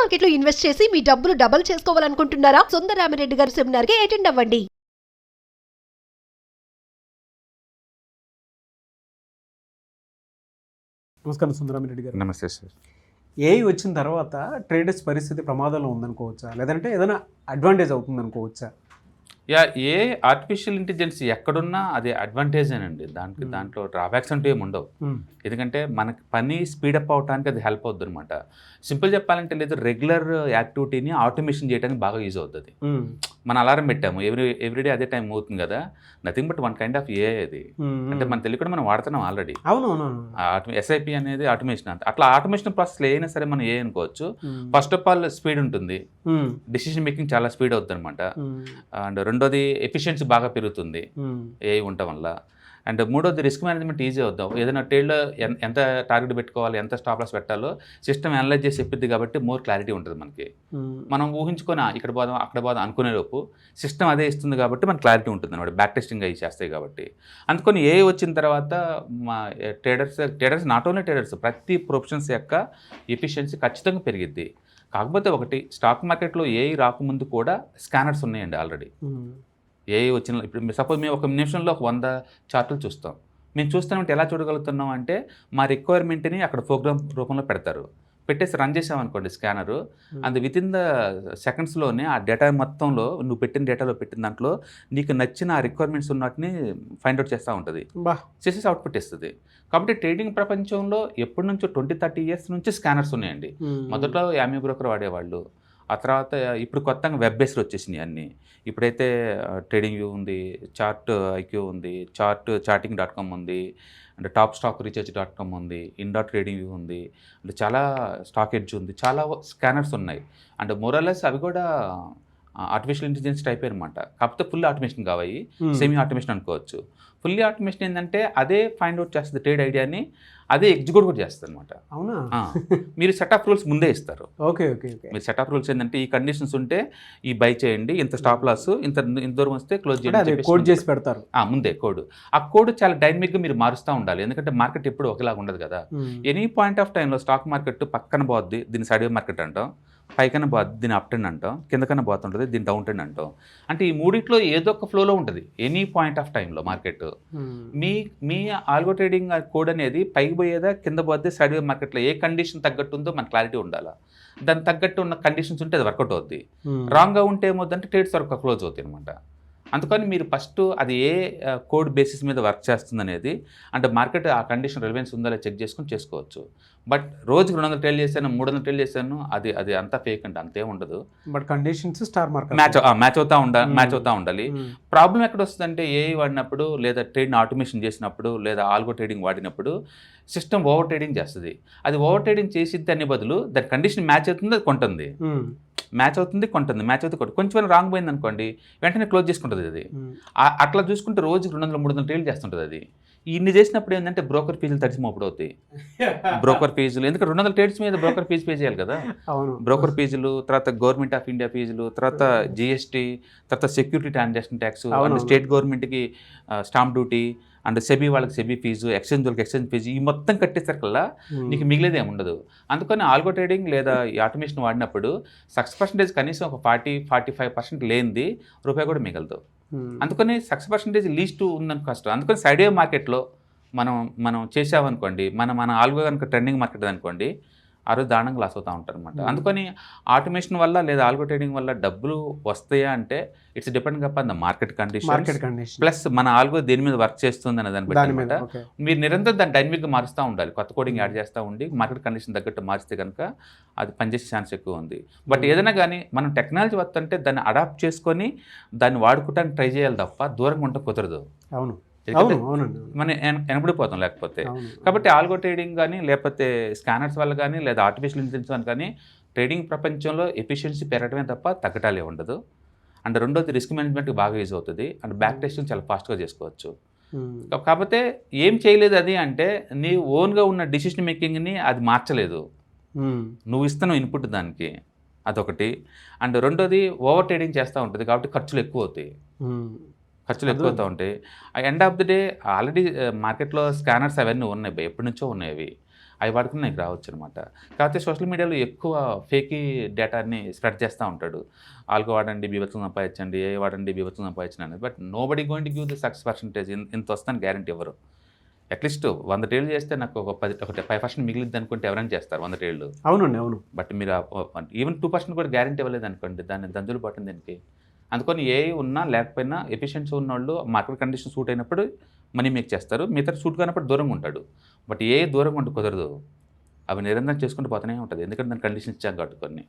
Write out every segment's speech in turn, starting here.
మార్కెట్లో ఇన్వెస్ట్ చేసి మీ డబ్బులు డబుల్ చేసుకోవాలనుకుంటున్నారా? సుందరరామిరెడ్డి గారి సెమినార్ కి అటెండ్ అవ్వండి. నమస్కారం సుందరరామిరెడ్డి గారు. నమస్తే సార్. ఏఐ వచ్చిన తర్వాత ట్రేడర్స్ పరిస్థితి ప్రమాదంలో ఉందనుకోవచ్చా, లేదంటే ఏదైనా అడ్వాంటేజ్ అవుతుంది అనుకోవచ్చా? ఏ ఆర్టిఫిషియల్ ఇంటెలిజెన్స్ ఎక్కడున్నా అది అడ్వాంటేజేనండి. దాంట్లో డ్రాబ్యాక్స్ అంటూ ఏమి ఉండవు. ఎందుకంటే మనకి పని స్పీడప్ అవడానికి అది హెల్ప్ అవుతుంది అనమాట. సింపుల్ చెప్పాలంటే లేదు, రెగ్యులర్ యాక్టివిటీని ఆటోమేషన్ చేయడానికి బాగా యూజ్ అవుతుంది. మన అలారం పెట్టాము, ఎవ్రీడే అదే టైం అవుతుంది కదా, nothing but one kind of AI అది. అంటే మన తెలియకుండా మనం వాడుతున్నాం ఆల్రెడీ. అవునవును. ఎస్ఐపి అనేది ఆటోమేషన్. అట్లా ఆటోమేషన్ ప్రాసెస్ ఏదైనా సరే మనం ఏ అనుకోవచ్చు. ఫస్ట్ ఆఫ్ ఆల్ స్పీడ్ ఉంటుంది, డిసిషన్ మేకింగ్ చాలా స్పీడ్ అవుతుంది అనమాట. అండ్ రెండోది ఎఫిషియన్సీ బాగా పెరుగుతుంది ఏఐ ఉండటం వల్ల. అండ్ మూడోది రిస్క్ మేనేజ్మెంట్ ఈజీ అవుతాం. ఏదైనా ట్రేడ్లో ఎంత టార్గెట్ పెట్టుకోవాలి, ఎంత స్టాప్ లాస్ పెట్టాలో సిస్టమ్ అనలైజ్ చేసి చెప్పిద్ది కాబట్టి మోర్ క్లారిటీ ఉంటుంది మనకి. మనం ఊహించుకొని ఇక్కడ పోదాం అక్కడ పోదాం అనుకునే లోపు సిస్టమ్ అదే ఇస్తుంది కాబట్టి మనకు క్లారిటీ ఉంటుంది అనమాట. బ్యాక్ టెస్టింగ్ అవి చేస్తాయి కాబట్టి. అందుకని ఏఐ వచ్చిన తర్వాత మా ట్రేడర్స్ నాట్ ఓన్లీ ట్రేడర్స్, ప్రతి ప్రొఫెషన్స్ యొక్క ఎఫిషియన్సీ ఖచ్చితంగా పెరిగిద్ది. కాకపోతే ఒకటి, స్టాక్ మార్కెట్లో ఏఐ రాకముందు కూడా స్కానర్స్ ఉన్నాయండి ఆల్రెడీ. ఏఐ వచ్చిన ఇప్పుడు సపోజ్ మేము ఒక నిమిషంలో 100 చార్టులు చూస్తాం. మేము చూస్తామంటే ఎలా చూడగలుగుతున్నాం అంటే మా రిక్వైర్మెంట్ని అక్కడ ప్రోగ్రామ్ రూపంలో పెడతారు. పెట్టేసి రన్ చేసామనుకోండి స్కానరు, అది విత్ ఇన్ ద సెకండ్స్లోనే ఆ డేటా మొత్తంలో నువ్వు పెట్టిన డేటాలో పెట్టిన దాంట్లో నీకు నచ్చిన ఆ రిక్వైర్మెంట్స్ ఉన్నట్టుని ఫైండ్ అవుట్ చేస్తూ ఉంటుంది, చేసేసి అవుట్పుట్ ఇస్తుంది. కాబట్టి ట్రేడింగ్ ప్రపంచంలో ఎప్పటి నుంచో 20-30 ఇయర్స్ నుంచి స్కానర్స్ ఉన్నాయండి. మొదట్లో యామీ బ్రోకర్ వాడేవాళ్ళు, ఆ తర్వాత ఇప్పుడు కొత్తగా వెబ్ బేస్డ్ వచ్చేసినాయి అన్నీ. ఇప్పుడైతే ట్రేడింగ్ వ్యూ ఉంది, చార్ట్ ఐక్యూ ఉంది, చార్టింగ్.com ఉంది, అంటే టాప్ స్టాక్ రీసెర్చ్.com ఉంది, ట్రేడింగ్ వ్యూ ఉంది, అంటే చాలా స్టాక్ ఎడ్జ్ ఉంది, చాలా స్కానర్స్ ఉన్నాయి. అండ్ మోరలెస్ అవి కూడా ఆర్టిఫిషియల్ ఇంటెలిజెన్స్ టైప్ అనమాట. కాకపోతే ఫుల్ ఆటోమేషన్ కావాలి, సెమీ ఆటోమేషన్ అనుకోవచ్చు. ఫుల్లీ ఆటోమేషన్ ఏంటంటే అదే ఫైండ్ అవుట్ చేస్తుంది ట్రేడ్ ఐడియాని, అదే ఎగ్జిక్యూట్ కూడా చేస్తుంది అనమాట. అవునా? మీరు సెట్ ఆఫ్ రూల్స్ ముందే ఇస్తారు. ఓకే. మీరు సెట్ ఆఫ్ రూల్స్ ఏంటంటే ఈ కండిషన్స్ ఉంటే ఈ బై చేయండి, ఇంత స్టాప్ లాస్, ఇంత దూరం వస్తే క్లోజ్ చేయండి, కోడ్ చేసి పెడతారు ముందే కోడ్. ఆ కోడ్ చాలా డైనమిక్గా మీరు మారుస్తూ ఉండాలి, ఎందుకంటే మార్కెట్ ఎప్పుడు ఒకేలాగా ఉండదు కదా. ఎనీ పాయింట్ ఆఫ్ టైంలో స్టాక్ మార్కెట్ పక్కన పోద్ది, దీన్ని సైడ్ మార్కెట్ అంటాం, పైకన్నా పోద్ది దీన్ని అప్ ట్రెండ్ అంటాం, కిందకన్నా పోతుంటుంది దీన్ని డౌన్ ట్రెండ్ అంటాం. అంటే ఈ మూడిట్లో ఏదో ఒక ఫ్లోలో ఉంటుంది ఎనీ పాయింట్ ఆఫ్ టైంలో మార్కెట్. మీ ఆల్గో ట్రేడింగ్ కోడ్ అనేది పైకి పోయేదా కింద పోద్ది, సైడ్ మార్కెట్లో ఏ కండిషన్ తగ్గట్టు ఉందో మనకు క్లారిటీ ఉండాలి. దానికి తగ్గట్టు ఉన్న కండిషన్స్ ఉంటే అది వర్కౌట్ అవుద్ది. రాంగ్గా ఉంటే ఏమవుతుందంటే ట్రేడ్స్ వరకు క్లోజ్ అవుతాయి అనమాట. అందుకని మీరు ఫస్ట్ అది ఏ కోడ్ బేసిస్ మీద వర్క్ చేస్తుంది అనేది, అంటే మార్కెట్ ఆ కండిషన్ రెలవెన్స్ ఉందా లేదా చెక్ చేసుకుని చేసుకోవచ్చు. బట్ రోజుకి 200 ట్రేడ్ చేశాను, 300 ట్రేడ్ చేశాను, అది అంతా ఫేక్ అంటే అంతే ఉండదు. But conditions star market match అవుతా ఉండాలి. ప్రాబ్లం ఎక్కడ వస్తుందంటే ఏఐ వాడినప్పుడు, లేదా ట్రేడ్ని ఆటోమేషన్ చేసినప్పుడు, లేదా ఆల్గో ట్రేడింగ్ వాడినప్పుడు సిస్టమ్ ఓవర్ ట్రేడింగ్ చేస్తుంది. అది ఓవర్ ట్రేడింగ్ చేసిద్ది అనే బదులు దాని కండిషన్ మ్యాచ్ అవుతుంది, అది కొంటుంది, మ్యాచ్ అవుతుంది కొంటుంది, మ్యాచ్ అవుతుంది కొంటుంది. కొంచెం రాంగ్ పోయింది అనుకోండి వెంటనే క్లోజ్ చేసుకుంటుంది అది. అట్లా చూసుకుంటే రోజుకి 200-300 ట్రేడ్ చేస్తుంటుంది అది. ఇన్ని చేసినప్పుడు ఏంటంటే బ్రోకర్ ఫీజులు తడిసి మోపుడు అవుతాయి. బ్రోకర్ ఫీజులు, ఎందుకంటే 200 ట్రేడ్స్ మీద బ్రోకర్ ఫీజు పే చేయాలి కదా. బ్రోకర్ ఫీజులు, తర్వాత గవర్నమెంట్ ఆఫ్ ఇండియా ఫీజులు, తర్వాత జిఎస్టీ, తర్వాత security transaction tax, and state గవర్నమెంట్కి స్టాంప్ డ్యూటీ, అండ్ సెబీ వాళ్ళకి సెబీ ఫీజు, ఎక్స్చేంజ్ వాళ్ళకి ఎక్స్చేంజ్ ఫీజు, ఈ మొత్తం కట్టేసరికల్లా నీకు మిగిలేది ఏమి ఉండదు. అందుకని ఆల్గో ట్రేడింగ్ లేదా ఈ ఆటోమేషన్ వాడినప్పుడు సక్సెస్ పర్సెంటేజ్ కనీసం ఒక 40-45% లేనిది రూపాయి కూడా మిగలదు. అందుకని సక్సెస్ పర్సెంటేజ్ లీస్ట్ ఉందని కష్టం. అందుకని సైడ్ వే మార్కెట్లో మనం చేసామనుకోండి, మన ఆల్గో కనుక ట్రెండింగ్ మార్కెట్ అనుకోండి, ఆ రోజు దారుణంగా లాస్ అవుతూ ఉంటారు అనమాట. అందుకని ఆటోమేషన్ వల్ల లేదా ఆల్గో ట్రేడింగ్ వల్ల డబ్బులు వస్తాయా అంటే it's depend upon the market condition, plus మన ఆల్గో దేని మీద వర్క్ చేస్తుంది అనే దాన్ని బట్టి అనమాట. మీరు నిరంతరం దాన్ని డైనమిక్గా మారుస్తూ ఉండాలి, కొత్త కోడింగ్ యాడ్ చేస్తూ ఉండి మార్కెట్ కండిషన్ తగ్గట్టు మారిస్తే కనుక అది పనిచేసే ఛాన్స్ ఎక్కువ ఉంది. బట్ ఏదైనా కానీ మనం టెక్నాలజీ వస్తుంటే దాన్ని అడాప్ట్ చేసుకొని దాన్ని వాడుకోవడానికి ట్రై చేయాలి తప్ప దూరంగా ఉంటే కుదరదు. అవును, మనం వెనబడిపోతాం లేకపోతే. కాబట్టి ఆల్గో ట్రేడింగ్ కానీ, లేకపోతే స్కానర్స్ వల్ల కానీ, లేదా ఆర్టిఫిషియల్ ఇంటెలిజెన్స్ వల్ల కానీ ట్రేడింగ్ ప్రపంచంలో ఎఫిషియన్సీ పెరగడమే తప్ప తగ్గటాలే ఉండదు. అండ్ రెండోది రిస్క్ మేనేజ్మెంట్కి బాగా యూజ్ అవుతుంది, అండ్ బ్యాక్ టెస్టింగ్ చాలా ఫాస్ట్గా చేసుకోవచ్చు. కాకపోతే ఏం చేయలేదు అది అంటే నీ ఓన్గా ఉన్న డిసిషన్ మేకింగ్ని అది మార్చలేదు, నువ్వు ఇస్తున్న ఇన్పుట్ దానికి, అదొకటి. అండ్ రెండోది ఓవర్ ట్రేడింగ్ చేస్తూ ఉంటుంది కాబట్టి ఖర్చులు ఎక్కువ అవుతాయి. ఖర్చులు ఎక్కువ అవుతూ ఉంటాయి. End of the day already మార్కెట్లో స్కానర్స్ అవన్నీ ఉన్నాయి, ఎప్పటి నుంచో ఉన్నాయి అవి. అవి వాడుకుని నీకు రావచ్చు అనమాట. కాకపోతే సోషల్ మీడియాలో ఎక్కువ ఫేకీ డేటాని స్ప్రెడ్ చేస్తూ ఉంటాడు. ఆల్గో వాడండి బీభత్సం సంపాదించండి, ఏ వాడండి బీభత్సం సంపాదించండి అనేది. But nobody going to give the success percentage ఇంత వస్తాను గ్యారంటీ ఎవరు. అట్లీస్ట్ 100 ట్రేడ్లు చేస్తే నాకు ఒక 5% మిగిలిద్ది అనుకుంటే ఎవరైనా చేస్తారు 100 ట్రేడ్లు. అవునండి, అవును. బట్ మీరు ఈవెన్ 2% కూడా గ్యారంటీ ఇవ్వలేదు అనుకోండి, దాన్ని దందులు పట్టింది దీనికి. అందుకని ఏ ఉన్నా లేకపోయినా ఎఫిషియన్సీ ఉన్నవాళ్ళు మార్కెట్ కండిషన్ సూట్ అయినప్పుడు మనీ మేక్ చేస్తారు, మిగతా సూట్ కానప్పుడు దూరంగా ఉంటాడు. బట్ ఏ దూరంగా ఉంటే కుదరదు, అవి నిరంతరం చేసుకుంటూ పోతూనే ఉంటుంది, ఎందుకంటే దాని కండిషన్ ఇచ్చాం కాబట్టి కొన్ని.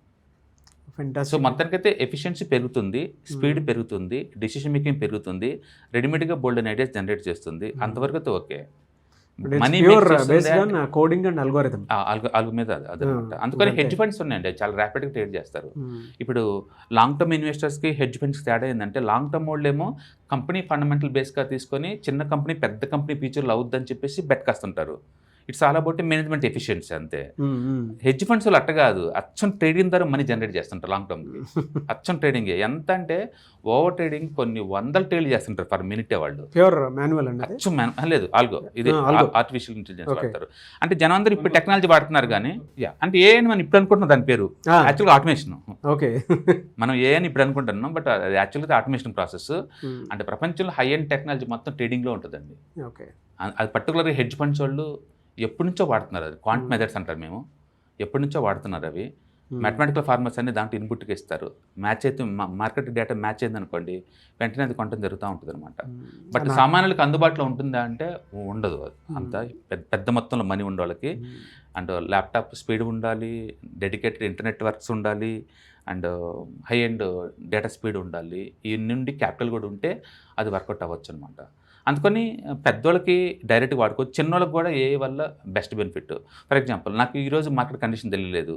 సో మొత్తానికైతే ఎఫిషియన్సీ పెరుగుతుంది, స్పీడ్ పెరుగుతుంది, డెసిషన్ మేకింగ్ పెరుగుతుంది, రెడీమేడ్గా బోల్డ్ అని ఐడియాస్ జనరేట్ చేస్తుంది, అంతవరకు అయితే ఓకే. కోడింగ్ అండ్ అల్గోరిథం అల్గు మీద అదనమాట. అందుకని హెడ్జ్ ఫండ్స్ ఉన్నాయండి, చాలా ర్యాపిడ్గా ట్రేడ్ చేస్తారు. ఇప్పుడు లాంగ్ టర్మ్ ఇన్వెస్టర్స్కి హెడ్జ్ ఫండ్స్కి తేడా ఏంటంటే, లాంగ్ టర్మ్ వాళ్ళు ఏమో కంపెనీ ఫండమెంటల్ బేస్గా తీసుకొని చిన్న కంపెనీ పెద్ద కంపెనీ ఫ్యూచర్లో అవుద్దని చెప్పేసి బెట్ కాస్తుంటారు. It's all about management efficiency అంతే. హెడ్జ్ ఫండ్స్ వాళ్ళు అట్ట కాదు, అచ్చం ట్రేడింగ్ ద్వారా మనీ జనరేట్ చేస్తుంటారు లాంగ్ టర్మ్కి. అచ్చం ట్రేడింగ్ ఎంత అంటే ఓవర్ ట్రేడింగ్ కొన్ని 100 ట్రేడ్లు చేస్తుంటారు పర్ మినిటే వాళ్ళు. ప్యూర్ మాన్యువల్ అండి, అచ్చం లేదు ఆల్గో, ఇది ఆర్టిఫిషియల్ ఇంటెలిజెన్స్ వాడతారు. అంటే జనం అందరూ ఇప్పుడు టెక్నాలజీ వాడుతున్నారు కానీ అంటే ఏ అని మనం ఇప్పుడు అనుకుంటున్నాం దాని పేరు యాక్చువల్గా ఆటోమేషన్. ఓకే, మనం ఏ అని ఇప్పుడు అనుకుంటున్నాం, బట్ అది యాక్చువల్గా ఆటోమేషన్ ప్రాసెస్. అంటే ప్రపంచంలో హై ఎండ్ టెక్నాలజీ మొత్తం ట్రేడింగ్లో ఉంటుందండి. ఓకే, అది పర్టికులర్గా హెడ్జ్ ఫండ్స్ వాళ్ళు ఎప్పటి నుంచో వాడుతున్నారు. అది క్వాంట్ మెథడ్స్ అంటారు మేము, ఎప్పటి నుంచో వాడుతున్నారు అవి. మ్యాథమెటికల్ ఫార్ములాస్ అన్ని దాంట్లో ఇన్పుట్కి ఇస్తారు, మ్యాచ్ అయితే మార్కెట్ డేటా మ్యాచ్ అయింది అనుకోండి వెంటనే అది కొనడం జరుగుతూ ఉంటుంది అనమాట. బట్ సామాన్యులకు అందుబాటులో ఉంటుందా అంటే ఉండదు. అంత పెద్ద మొత్తంలో మనీ ఉండే వాళ్ళకి అండ్ ల్యాప్టాప్ స్పీడ్ ఉండాలి, డెడికేటెడ్ ఇంటర్నెట్ వర్క్స్ ఉండాలి, and high end data speed ఉండాలి, ఈ నుండి క్యాపిటల్ కూడా ఉంటే అది వర్కౌట్ అవ్వచ్చు అనమాట. అందుకని పెద్దోళ్ళకి డైరెక్ట్గా వాడుకోవచ్చు, చిన్నోళ్ళకి కూడా ఏ వల్ల బెస్ట్ బెనిఫిట్. ఫర్ ఎగ్జాంపుల్ నాకు ఈరోజు మార్కెట్ కండిషన్ తెలియలేదు,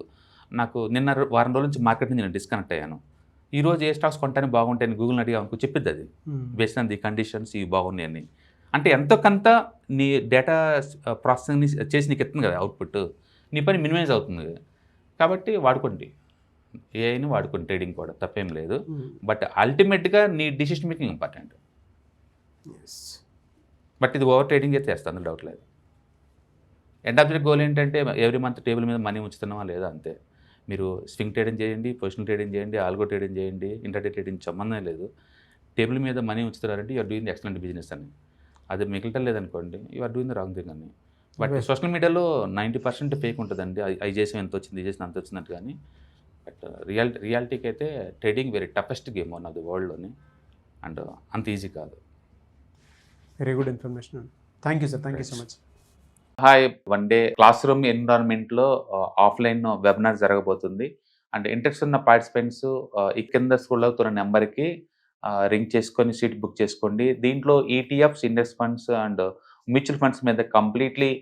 నాకు నిన్న వారం రోజుల నుంచి మార్కెట్ నుంచి నేను డిస్కనెక్ట్ అయ్యాను. ఈరోజు ఏ స్టాక్స్ కొంటానికి బాగుంటాయని గూగుల్ని అడిగా అనుకో చెప్పిద్ది అది, బేస్డ్ ఆన్ ది కండిషన్స్ ఇవి బాగున్నాయి అని. అంటే ఎంతో కొంత నీ డేటా ప్రాసెసింగ్ని చేసి నీకు ఎత్తుంది కదా అవుట్పుట్, నీ పని మినిమైజ్ అవుతుంది. కాబట్టి వాడుకోండి, ఏఐని వాడుకోండి, ట్రేడింగ్ కూడా తప్పేం లేదు. బట్ అల్టిమేట్గా నీ డిసిషన్ మేకింగ్ ఇంపార్టెంట్. బట్ ఇది ఓవర్ ట్రేడింగ్ అయితే చేస్తాను, డౌట్ లేదు. ఎండ్ ఆఫ్ ది గోల్ ఏంటంటే ఎవ్రీ మంత్ టేబుల్ మీద మనీ ఉంచుతున్నావా లేదా అంతే. మీరు స్వింగ్ ట్రేడింగ్ చేయండి, పొజిషనల్ ట్రేడింగ్ చేయండి, ఆల్గో ట్రేడింగ్ చేయండి, ఇంటర్డే ట్రేడింగ్ సంబంధం లేదు. టేబుల్ మీద మనీ ఉంచుతున్నారంటే యూఆర్ డూయింగ్ ఎక్సలెంట్ బిజినెస్ అని. అది మిగలటం లేదనుకోండి, you're doing the wrong thing అని. బట్ సోషల్ మీడియాలో 90% ఫేక్ ఉంటుందండి, అవి చేసి ఎంత వచ్చింది, ఇది చేసిన అంత వచ్చిందంటే. కానీ బట్ రియాలిటీకి అయితే trading very toughest game one of the వరల్డ్లోని, అండ్ అంత ఈజీ కాదు. Very good information. Thank you sir, thank you so much. Hi, one day classroom ఎన్విరాన్మెంట్లో ఆఫ్లైన్ వెబినార్ జరగబోతుంది. అండ్ ఇంట్రెస్ట్ ఉన్న పార్టిసిపెంట్స్ ఈ కింద స్క్రోల్ అవుతున్న నెంబర్కి రింగ్ చేసుకొని సీట్ బుక్ చేసుకోండి. దీంట్లో ETFs, index funds and mutual funds మీద completely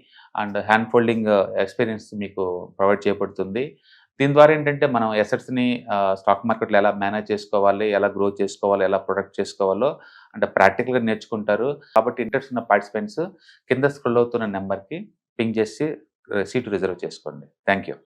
and hand folding experience మీకు ప్రొవైడ్ చేయబడుతుంది. దీని ద్వారా ఏంటంటే మనం ఎసెట్స్ని స్టాక్ మార్కెట్లో ఎలా మేనేజ్ చేసుకోవాలి, ఎలా గ్రో చేసుకోవాలి, ఎలా ప్రొడక్ట్ చేసుకోవాలో అంటే ప్రాక్టికల్గా నేర్చుకుంటారు. కాబట్టి ఇంట్రెస్ట్ ఉన్న పార్టిసిపెంట్స్ కింద స్క్రోల్ అవుతున్న నెంబర్కి పింగ్ చేసి సీటు రిజర్వ్ చేసుకోండి. Thank you.